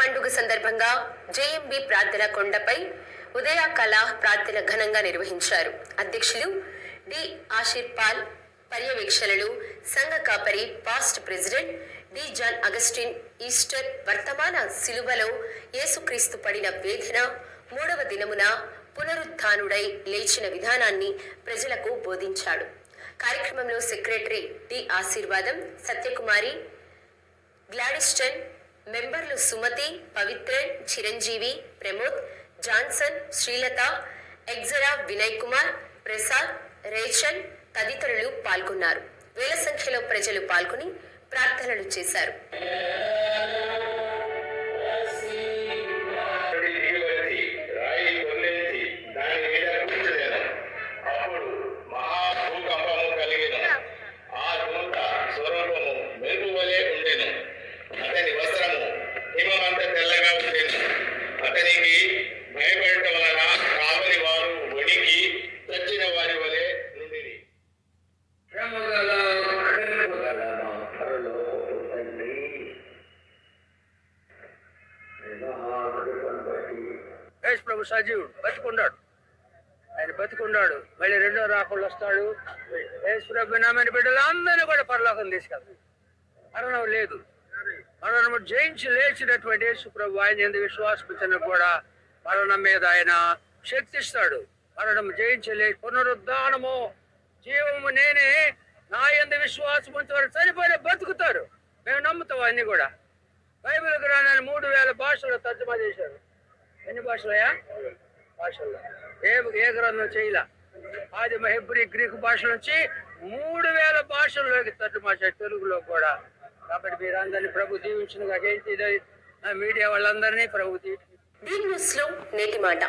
పండుగ సందర్భంగా జేఎంబీ ప్రార్థన కొండపై ఉదయకాల ప్రార్థన ఘనంగా నిర్వహించారు. అధ్యక్షులు డి ఆషిర్పాల్, పర్యవేక్షణలు సంఘ కాపరి past president D John Augustine Easter వర్తమాన సిలువలో యేసుక్రీస్తు పడిన వేదన, 3వ దినమున పునరుత్థానుడై లేచిన విధానాన్ని ప్రజలకు బోధించాడు. కార్యక్రమంలో సెక్రటరీ డి ఆశీర్వాదం, సత్యకుమారి, గ్లాడిస్టన్, మెంబర్లు సుమతి, పవిత్రన్, చిరంజీవి, ప్రమోద్, జాన్సన్, శ్రీలత, ఎగ్జరా, వినయ్ కుమార్, ప్రసాద్, రేషన్ తదితరులు పాల్గొన్నారు. వేల సంఖ్యలో ప్రజలు పాల్గొని ప్రార్థనలు చేశారు. అతనికి భయపడటం వలన కావలి వారు వణికి చచ్చిన వారి వలె నుండిరి. ప్రభు సజీవుడు బతుకున్నాడు, ఆయన బతుకున్నాడు. మళ్ళీ రెండో రాకుండా వస్తాడు. యేసుప్రభు నామని బిడ్డలు అందరినీ కూడా పరలోకం తీసుకెళ్తాడు. మరణం లేదు. మరణము జయించి లేచినటువంటి యేసుప్రభు ఆయన యందు విశ్వాసముంచిన కూడా మరణం మీద ఆయన శక్తిస్తాడు. మరణము జయించి పునరుద్ధానము జీవము నేనే, నా యందు విశ్వాసం ఉంచేవారు చనిపోయిన బతుకుతారు. మేము నమ్ముతాం. అన్ని కూడా బైబిల్ గ్రంథాన్ని 3000 భాషల్లో తర్జుమా చేశారు. ఎన్ని భాషలయా? భాషల్లో ఏ గ్రంథం చేయలే. ఆది హెబ్రీ గ్రీకు భాష నుంచి 3000 భాషల్లోకి తర్జుమా చేశారు, తెలుగులో కూడా. కాబట్టి మీరందరినీ ప్రభు దీవించిన మీడియా వాళ్ళందరినీ ప్రభు దీవించిన. నేటి మాట.